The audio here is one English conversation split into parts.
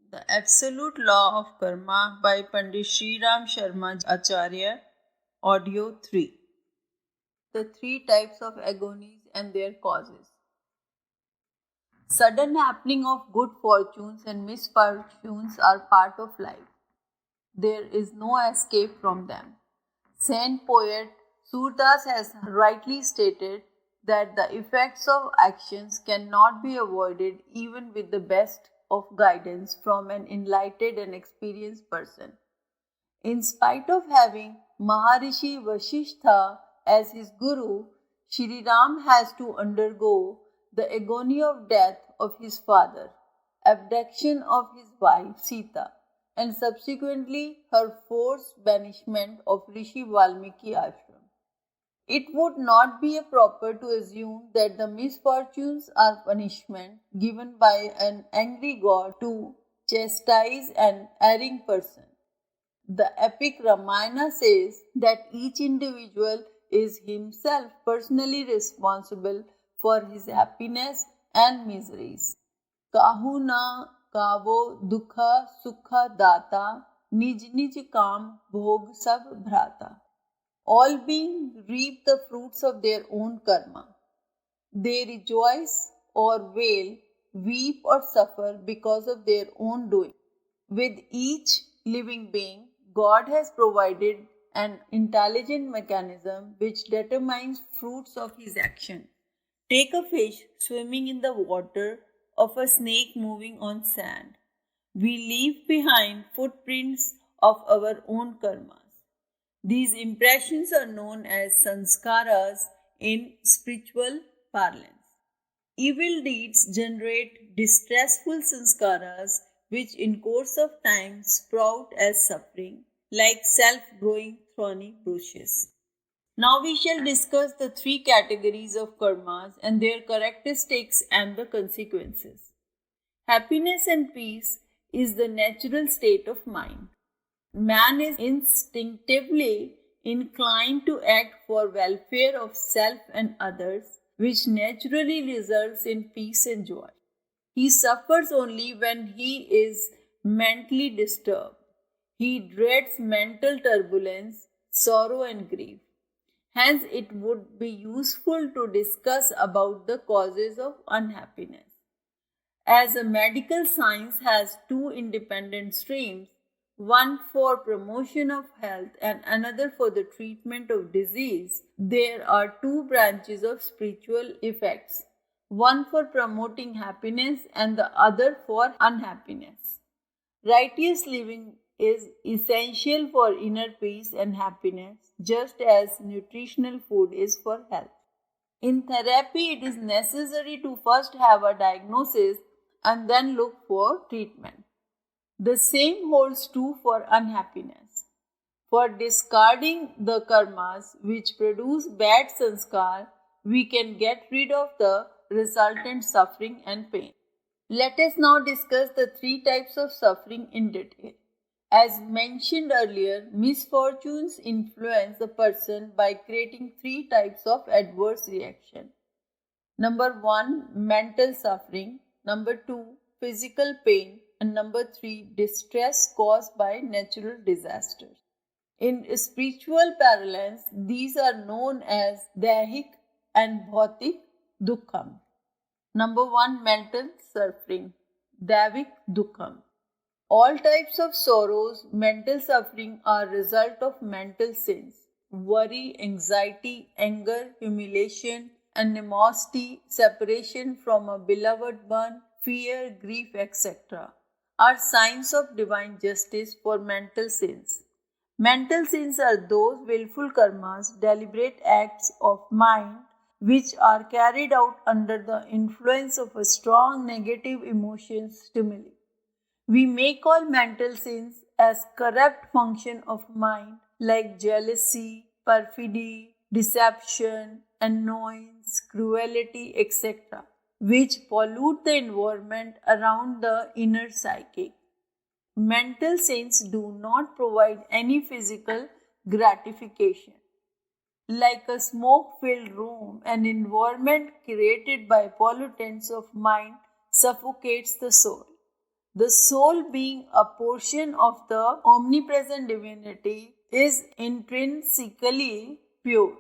The Absolute Law of Karma by Pandit Sri Ram Sharma Acharya, Audio 3. The three types of agonies and their causes. Sudden happening of good fortunes and misfortunes are part of life. There is no escape from them. Saint poet Surdas has rightly stated that the effects of actions cannot be avoided even with the best of guidance from an enlightened and experienced person. In spite of having Maharishi Vasishtha as his guru, Shri Ram has to undergo the agony of death of his father, abduction of his wife Sita, and subsequently her forced banishment of Rishi Valmiki ashram. It would not be proper to assume that the misfortunes are punishment given by an angry god to chastise an erring person. The epic Ramayana says that each individual is himself personally responsible for his happiness and miseries. Kahu na kavo dukha sukha data, nij nij kam bhog sab bhrata. All beings reap the fruits of their own karma. They rejoice or wail, weep or suffer because of their own doing. With each living being, God has provided an intelligent mechanism which determines fruits of his action. Take a fish swimming in the water or a snake moving on sand. We leave behind footprints of our own karmas. These impressions are known as sanskaras in spiritual parlance. Evil deeds generate distressful sanskaras which in course of time sprout as suffering, like self-growing thorny bushes. Now we shall discuss the three categories of karmas and their characteristics and the consequences. Happiness and peace is the natural state of mind. Man is instinctively inclined to act for welfare of self and others, which naturally results in peace and joy. He suffers only when he is mentally disturbed. He dreads mental turbulence, sorrow and grief. Hence, it would be useful to discuss about the causes of unhappiness. As a medical science has two independent streams, one for promotion of health and another for the treatment of disease, there are two branches of spiritual effects, one for promoting happiness and the other for unhappiness. Righteous living is essential for inner peace and happiness, just as nutritional food is for health. In therapy, it is necessary to first have a diagnosis and then look for treatment. The same holds true for unhappiness. For discarding the karmas which produce bad sanskar, we can get rid of the resultant suffering and pain. Let us now discuss the three types of suffering in detail. As mentioned earlier, misfortunes influence the person by creating three types of adverse reaction. Number 1, mental suffering. Number 2, physical pain. And number 3, distress caused by natural disasters. In spiritual parlance, these are known as daihik and bhautik dukkham. Number 1, mental suffering, daivik dukkham. All types of sorrows, mental suffering are result of mental sins. Worry, anxiety, anger, humiliation, animosity, separation from a beloved one, fear, grief, etc. are signs of divine justice for mental sins. Mental sins are those willful karmas, deliberate acts of mind which are carried out under the influence of a strong negative emotion stimuli. We may call mental sins as corrupt function of mind like jealousy, perfidy, deception, annoyance, cruelty, etc., which pollute the environment around the inner psyche. Mental sins do not provide any physical gratification. Like a smoke-filled room, an environment created by pollutants of mind suffocates the soul. The soul, being a portion of the omnipresent divinity, is intrinsically pure.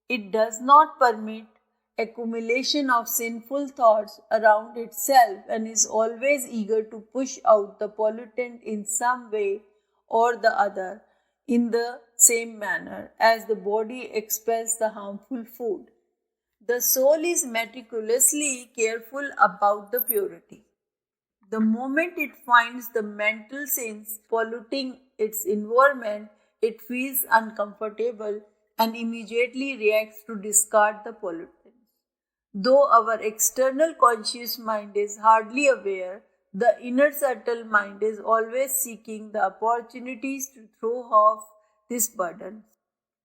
It does not permit accumulation of sinful thoughts around itself and is always eager to push out the pollutant in some way or the other, in the same manner as the body expels the harmful food. The soul is meticulously careful about the purity. The moment it finds the mental sins polluting its environment, it feels uncomfortable and immediately reacts to discard the pollutants. Though our external conscious mind is hardly aware, the inner subtle mind is always seeking the opportunities to throw off this burden.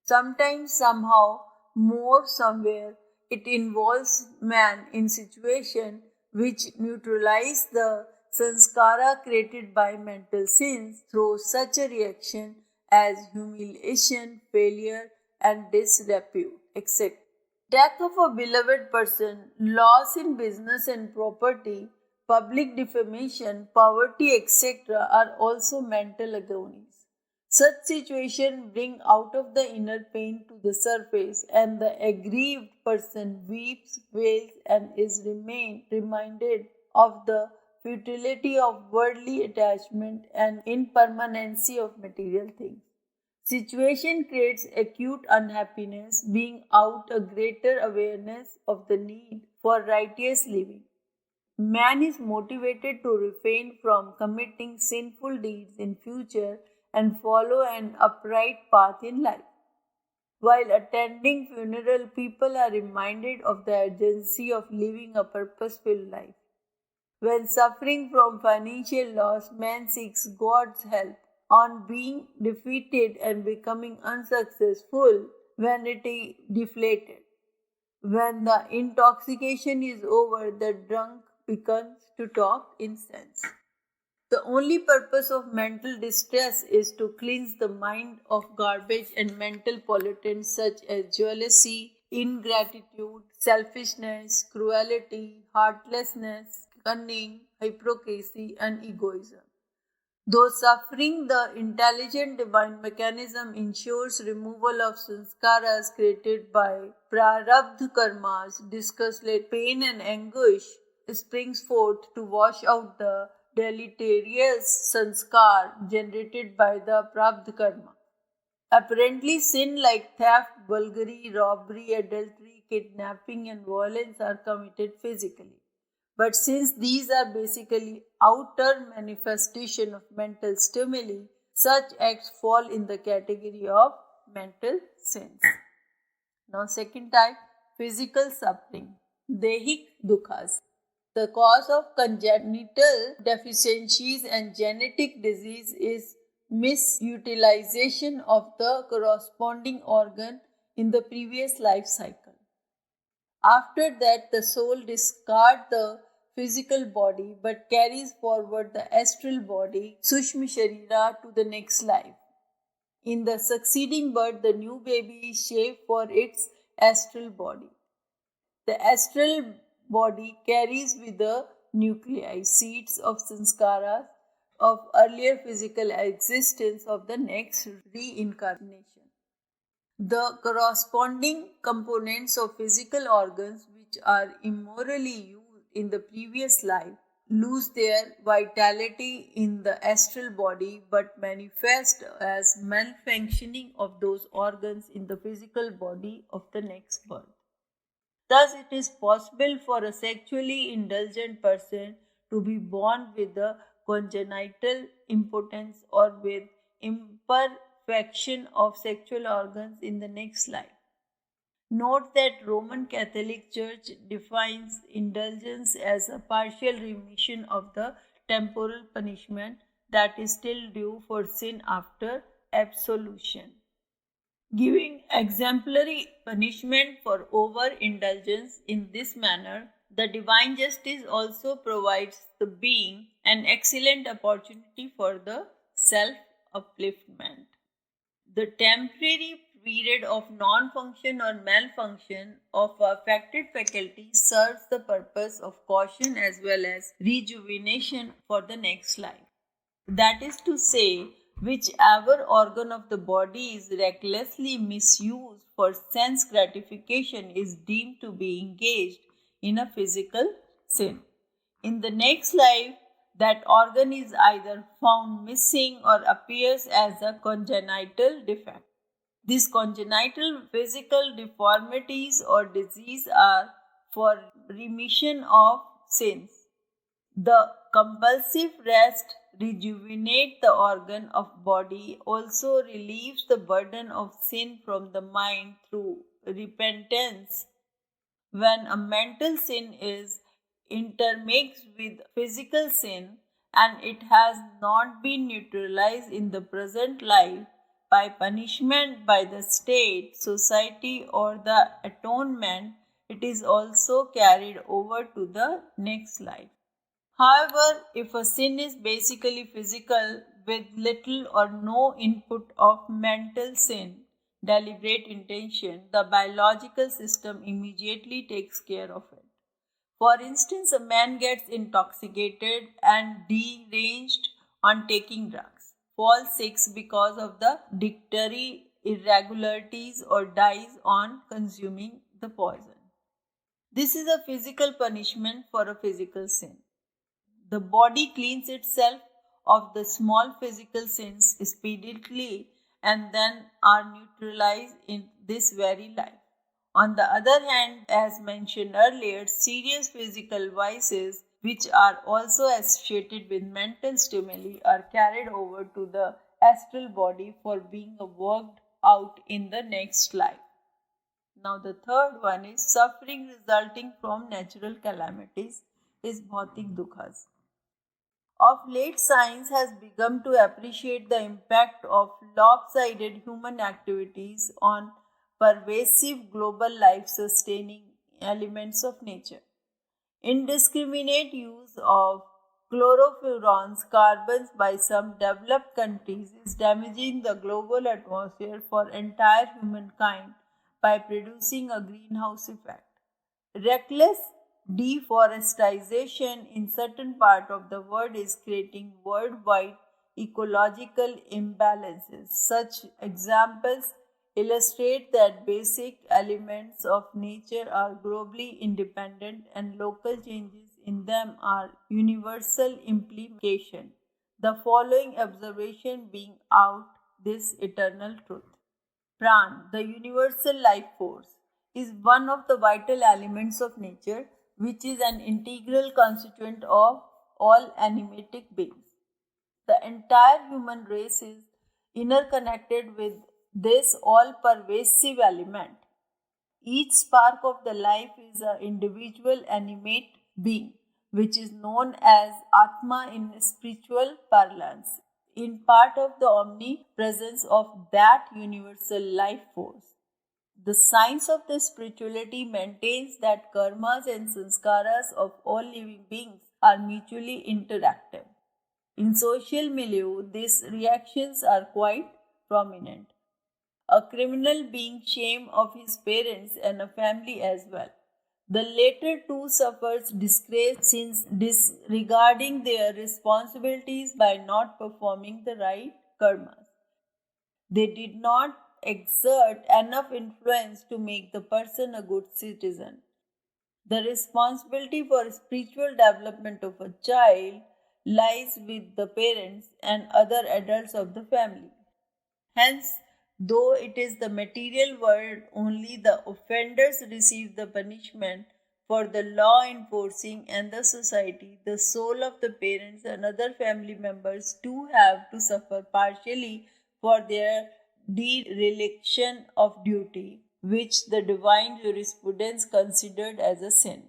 Sometimes, somehow, more somewhere, it involves man in situation which neutralize the sanskara created by mental sins through such a reaction as humiliation, failure, and disrepute, etc. Death of a beloved person, loss in business and property, public defamation, poverty, etc. are also mental agonies. Such situations bring out of the inner pain to the surface, and the aggrieved person weeps, wails, and is reminded of the futility of worldly attachment and impermanency of material things. Situation creates acute unhappiness, being out a greater awareness of the need for righteous living. Man is motivated to refrain from committing sinful deeds in future and follow an upright path in life. While attending funeral, people are reminded of the urgency of living a purposeful life. When suffering from financial loss, man seeks God's help. On being defeated and becoming unsuccessful, vanity deflated. When the intoxication is over, the drunk begins to talk in sense. The only purpose of mental distress is to cleanse the mind of garbage and mental pollutants such as jealousy, ingratitude, selfishness, cruelty, heartlessness, cunning, hypocrisy, and egoism. Though suffering, the intelligent divine mechanism ensures removal of sanskaras created by prarabdha karmas, disgust, pain, and anguish springs forth to wash out the deleterious sanskar generated by the prarabdha karma. Apparently, sin like theft, vulgarity, robbery, adultery, kidnapping, and violence are committed physically. But since these are basically outer manifestation of mental stimuli, such acts fall in the category of mental sins. Now, second type, physical suffering, dehik dukhas. The cause of congenital deficiencies and genetic disease is misutilization of the corresponding organ in the previous life cycle. After that, the soul discards the physical body but carries forward the astral body, Sushma Sharira, to the next life. In the succeeding birth, the new baby is shaped for its astral body. The astral body carries with the nuclei seeds of sanskaras of earlier physical existence of the next reincarnation. The corresponding components of physical organs which are immorally used in the previous life lose their vitality in the astral body but manifest as malfunctioning of those organs in the physical body of the next birth. Thus, it is possible for a sexually indulgent person to be born with a congenital impotence or with imperfection of sexual organs in the next life. Note that Roman Catholic Church defines indulgence as a partial remission of the temporal punishment that is still due for sin after absolution. Giving exemplary punishment for overindulgence in this manner, the divine justice also provides the being an excellent opportunity for the self-upliftment. The temporary period of non-function or malfunction of affected faculty serves the purpose of caution as well as rejuvenation for the next life. That is to say, whichever organ of the body is recklessly misused for sense gratification is deemed to be engaged in a physical sin. In the next life, that organ is either found missing or appears as a congenital defect. These congenital physical deformities or disease are for remission of sins. The compulsive rest rejuvenates the organ of body, also relieves the burden of sin from the mind through repentance. When a mental sin is intermixed with physical sin and it has not been neutralized in the present life by punishment by the state, society, or the atonement, it is also carried over to the next life. However, if a sin is basically physical with little or no input of mental sin, deliberate intention, the biological system immediately takes care of it. For instance, a man gets intoxicated and deranged on taking drugs, falls sick because of the dietary irregularities, or dies on consuming the poison. This is a physical punishment for a physical sin. The body cleans itself of the small physical sins speedily and then are neutralized in this very life. On the other hand, as mentioned earlier, serious physical vices which are also associated with mental stimuli are carried over to the astral body for being worked out in the next life. Now the third one is suffering resulting from natural calamities is bhautik dukhas. Of late, science has begun to appreciate the impact of lopsided human activities on pervasive global life sustaining elements of nature. Indiscriminate use of chlorofluorons, carbons by some developed countries is damaging the global atmosphere for entire humankind by producing a greenhouse effect. Reckless deforestation in certain part of the world is creating worldwide ecological imbalances. Such examples illustrate that basic elements of nature are globally independent and local changes in them are universal implication. The following observation being out this eternal truth. Pran, the universal life force, is one of the vital elements of nature, which is an integral constituent of all animatic beings. The entire human race is interconnected with this all pervasive element. Each spark of the life is an individual animate being, which is known as Atma in spiritual parlance, in part of the omnipresence of that universal life force. The science of the spirituality maintains that karmas and sanskaras of all living beings are mutually interactive. In social milieu, these reactions are quite prominent. A criminal being shamed of his parents and a family as well. The latter two suffers disgrace since disregarding their responsibilities by not performing the right karmas. They did not exert enough influence to make the person a good citizen. The responsibility for spiritual development of a child lies with the parents and other adults of the family. Hence, though it is the material world only the offenders receive the punishment, for the law enforcing and the society, the soul of the parents and other family members too have to suffer partially for their dereliction of duty, which the divine jurisprudence considered as a sin.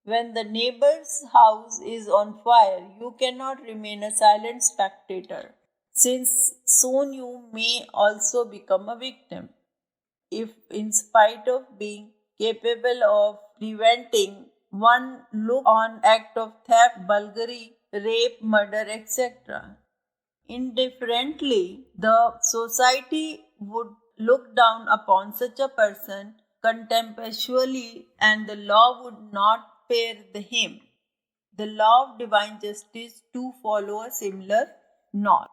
When the neighbor's house is on fire, you cannot remain a silent spectator, since soon you may also become a victim. If, in spite of being capable of preventing, one look on act of theft, bulgari, rape, murder, etc. Indifferently, the society would look down upon such a person contemptuously, and the law would not spare him. The law of divine justice to follow a similar norm.